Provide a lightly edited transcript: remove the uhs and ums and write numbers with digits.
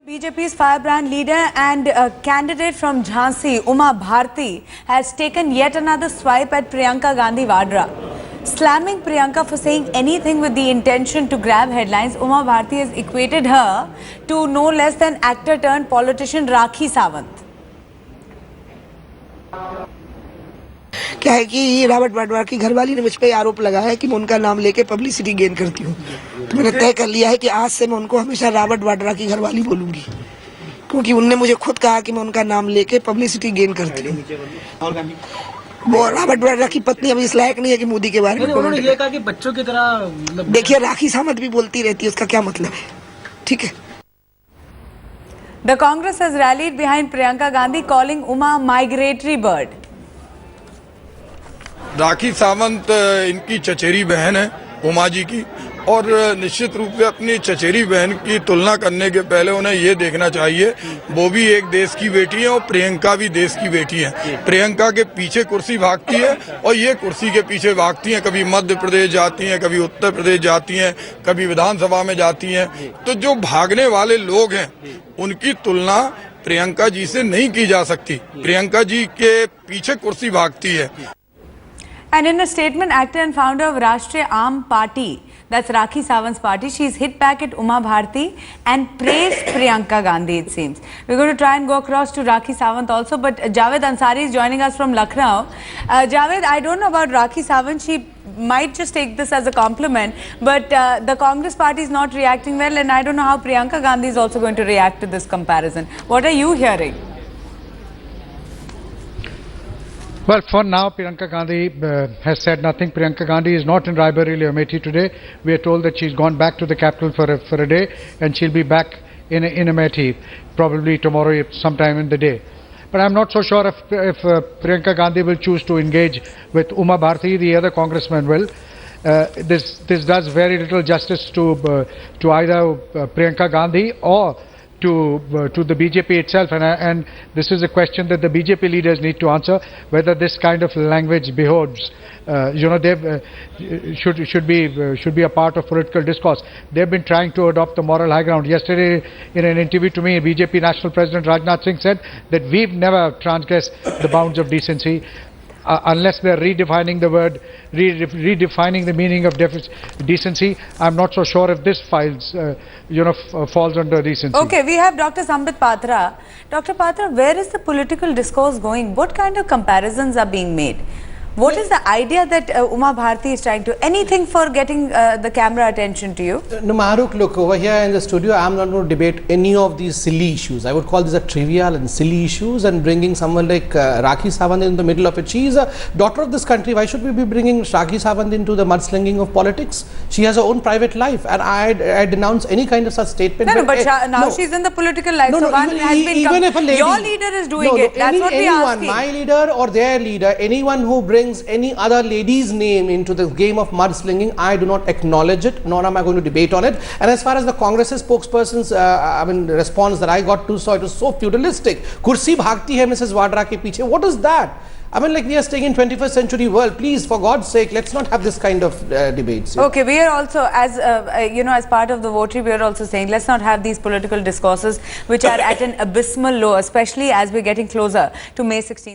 BJP's firebrand leader and candidate from Jhansi, Uma Bharti, has taken yet another swipe at Priyanka Gandhi Vadra. Slamming Priyanka for saying anything with the intention to grab headlines, Uma Bharti has equated her to no less than actor turned politician Rakhi Sawant. क्या है कि Robert Vadra की घरवाली ने मुझ पे आरोप लगाया है कि मैं उनका नाम लेके पब्लिसिटी गेन करती हूँ। तो मैंने तय कर लिया है कि आज से मैं उनको हमेशा रॉबर्ट वाड्रा की घरवाली बोलूंगी, क्योंकि उनने मुझे खुद कहा कि मैं उनका नाम लेके पब्लिसिटी गेन करती हूँ। वो रॉबर्ट वाड्रा की पत्नी अभी इस लायक नहीं है कि मोदी के बारे में उन्होंने ये कहा कि बच्चों की तरह देखिए, राखी सावंत भी बोलती रहती है, उसका क्या मतलब है? ठीक है। The Congress has rallied behind Priyanka Gandhi, calling Uma migratory bird. Rakhi Sawant इनकी चचेरी बहन है उमा जी की, और निश्चित रूप से अपनी चचेरी बहन की तुलना करने के पहले उन्हें ये देखना चाहिए वो भी एक देश की बेटी है और प्रियंका भी देश की बेटी है। प्रियंका के पीछे कुर्सी भागती है और ये कुर्सी के पीछे भागती हैं, कभी मध्य प्रदेश जाती हैं, कभी उत्तर प्रदेश जाती हैं, कभी विधानसभा में जाती हैं। तो जो भागने वाले लोग हैं उनकी तुलना प्रियंका जी से नहीं की जा सकती। प्रियंका जी के पीछे कुर्सी भागती है। And in a statement, actor and founder of Rashtriya Aam Party, that's Rakhi Sawant's party, she's hit back at Uma Bharti and praised Priyanka Gandhi, it seems. We're going to try and go across to Rakhi Sawant also, but Javed Ansari is joining us from Lucknow. Javed, I don't know about Rakhi Sawant. She might just take this as a compliment, but the Congress party is not reacting well, and I don't know how Priyanka Gandhi is also going to react to this comparison. What are you hearing? Well, for now, Priyanka Gandhi has said nothing. Priyanka Gandhi is not in Raebareli, Amethi today. We are told that she's gone back to the capital for a day, and she'll be back in Amethi probably tomorrow, sometime in the day. But I'm not so sure if Priyanka Gandhi will choose to engage with Uma Bharti. The other congressman will. This does very little justice to either Priyanka Gandhi or to the BJP itself, and this is a question that the BJP leaders need to answer, whether this kind of language behoves, should be a part of political discourse. They've been trying to adopt the moral high ground. Yesterday, in an interview to me, BJP National President Rajnath Singh said that we've never transgressed the bounds of decency. Unless they're redefining the word, redefining the meaning of decency, I'm not so sure if this falls under decency. Okay, we have Dr. Sambit Patra. Dr. Patra, where is the political discourse going? What kind of comparisons are being made? What is the idea that Uma Bharti is trying to... Anything for getting the camera attention to you? No, Mahrukh, look, over here in the studio, I'm not going to debate any of these silly issues. I would call these a trivial and silly issues, and bringing someone like Rakhi Sawant in the middle of it. She is a daughter of this country. Why should we be bringing Rakhi Sawant into the mudslinging of politics? She has her own private life, and I denounce any kind of such statement. But now she's in the political life. No, so one even, has been even if a lady... Your leader is doing it. That's what we are asking. My leader or their leader, anyone who brings any other lady's name into the game of mudslinging, I do not acknowledge it, nor am I going to debate on it. And as far as the Congress's spokesperson's response that I got to, so it was so feudalistic. Kursi bhagti hai Mrs. Vadra ke piche. What is that? I mean, like, we are staying in 21st century world. Please, for God's sake, let's not have this kind of debates. Okay, we are also, as as part of the votary, we are also saying, let's not have these political discourses which are at an abysmal low, especially as we're getting closer to May 16th.